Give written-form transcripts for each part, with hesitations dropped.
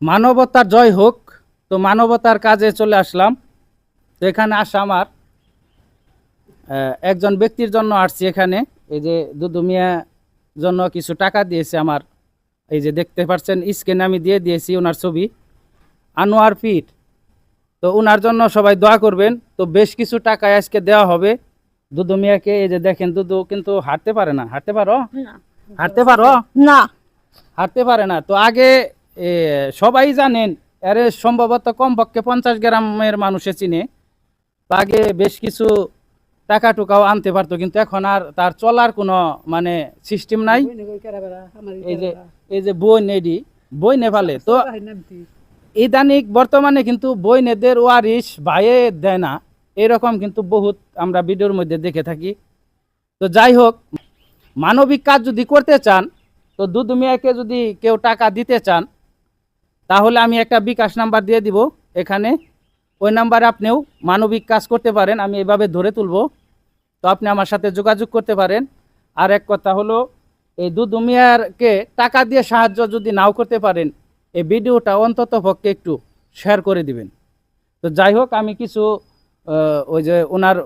মানবতার জয় হোক। তো মানবতার কাজে চলে আসলাম। তো এখানে আসা আমার একজন ব্যক্তির জন্য আসছি। এখানে এই যে দুদু মিয়া জন্য কিছু টাকা দিয়েছে আমার, এই যে দেখতে পাচ্ছেন স্ক্রিনে আমি দিয়ে দিয়েছি ওনার ছবি, আনোয়ার পীর। তো ওনার জন্য সবাই দোয়া করবেন। তো বেশ কিছু টাকা আজকে দেওয়া হবে দুদু মিয়াকে। এই যে দেখেন, দুদু কিন্তু হাঁটতে পারে না। হাঁটতে পারো? হাঁটতে পারো না, হাঁটতে পারে না। তো আগে সবাই জানেন, এরে সম্ভবত কমপক্ষে 50 গ্রামের মানুষে চিনে। তো আগে বেশ কিছু টাকা টুকাও আনতে পারতো, কিন্তু এখন আর তার চলার কোনো মানে সিস্টেম নাই। এই যে এই যে বই নেডি বই নেপালে তো ইদানিক বর্তমানে কিন্তু বই নেদের ওয়ারিশ ভাইয়ে দেয় না, এরকম কিন্তু বহুত আমরা ভিডিওর মধ্যে দেখে থাকি। তো যাই হোক, মানবিক কাজ যদি করতে চান, তো দুদু মিয়াকে যদি কেউ টাকা দিতে চান, তাহলে আমি একটা বিকাশ নাম্বার দিয়ে দিব এখানে। ওই নাম্বারে আপনিও মানবিক কাজ করতে পারেন, আমি এভাবে ধরে তুলব। তো আপনি আমার সাথে যোগাযোগ করতে পারেন। আর এক কথা হলো, এই দুদু মিয়ারকে টাকা দিয়ে সাহায্য যদি নাও করতে পারেন, এই ভিডিওটা অন্তত পক্ষে একটু শেয়ার করে দিবেন। তো যাই হোক, আমি কিছু ওই যে ওনার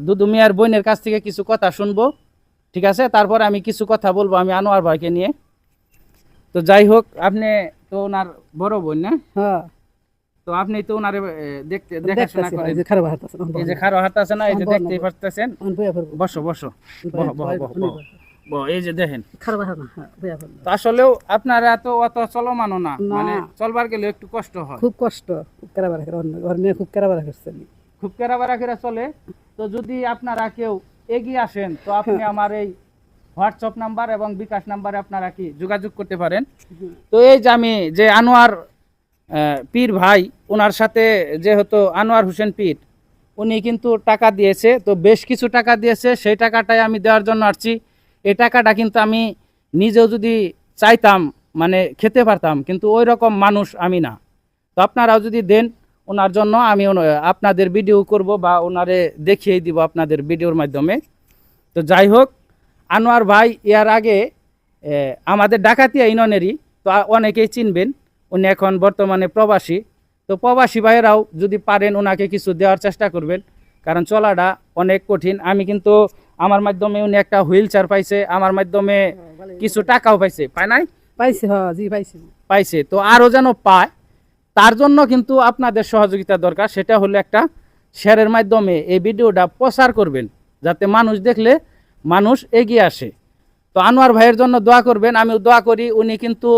দুদু মিয়ার বোনের কাছ থেকে কিছু কথা শুনবো, ঠিক আছে? তারপর আমি কিছু কথা বলবো আমি আনোয়ার ভাইকে নিয়ে। তো যাই হোক, আপনি তো ওনার বড় বোন না? হ্যাঁ, তো আপনি তো ওনারে দেখতে দেখাশোনা করেন। এই যে খারাপ হাত আছে এই যে খারো হাত আছে না, এই যে দেখতেই পারতেছেন। বসো বসো, বহো বহো বহো বহো বহো। এই যে দেখেন, খারাপ হাত না, হ্যাঁ বইয়া ফেলবো। তো আসলেও আপনারা তো অত চলমানও না, না। মানে চলবার গেলে একটু কষ্ট হয়। খুব কষ্ট, খুব খারাপ রাখে ঘর নিয়ে, খুব খারাপ রাখছে। খুব কেরাবারা কেরা চলে। তো যদি আপনারা কেউ এগিয়ে আসেন, তো আপনি আমার এই হোয়াটসঅ্যাপ নাম্বার এবং বিকাশ নাম্বারে আপনারা কি যোগাযোগ করতে পারেন। তো এই যে আমি যে আনোয়ার পীর ভাই, ওনার সাথে যেহেতু আনোয়ার হোসেন পীর, উনি কিন্তু টাকা দিয়েছে। তো বেশ কিছু টাকা দিয়েছে, সেই টাকাটাই আমি দেওয়ার জন্য আসছি। এই টাকাটা কিন্তু আমি নিজেও যদি চাইতাম মানে খেতে পারতাম, কিন্তু ওই রকম মানুষ আমি না। তো আপনারাও যদি দেন ওনার জন্য, আমি আপনাদের ভিডিও করব বা ওনারে দেখিয়ে দিব আপনাদের ভিডিওর মাধ্যমে। তো যাই হোক, আনোয়ার ভাই এর আগে আমাদের ডাকাতিয়া ইউনিয়নেরই, তো অনেকেই চিনবেন। উনি এখন বর্তমানে প্রবাসী। তো প্রবাসী ভাইয়েরাও যদি পারেন ওনাকে কিছু দেওয়ার চেষ্টা করবেন, কারণ চলাটা অনেক কঠিন। আমি কিন্তু আমার মাধ্যমে উনি একটা হুইল চেয়ার পাইছে, আমার মাধ্যমে কিছু টাকাও পাইছে। পায় নাই? পাইছি, হ্যাঁ জি পাইছি। পাইছে। তো আরও যেন পায়, তার জন্য কিন্তু আপনাদের সহযোগিতা দরকার। সেটা হলো একটা শেয়ারের মাধ্যমে এই ভিডিওটা প্রচার করবেন, যাতে মানুষ দেখলে মানুষ এগিয়ে আসে। তো আনোয়ার ভাইয়ের জন্য দোয়া করবেন, আমিও দোয়া করি। উনি কিন্তু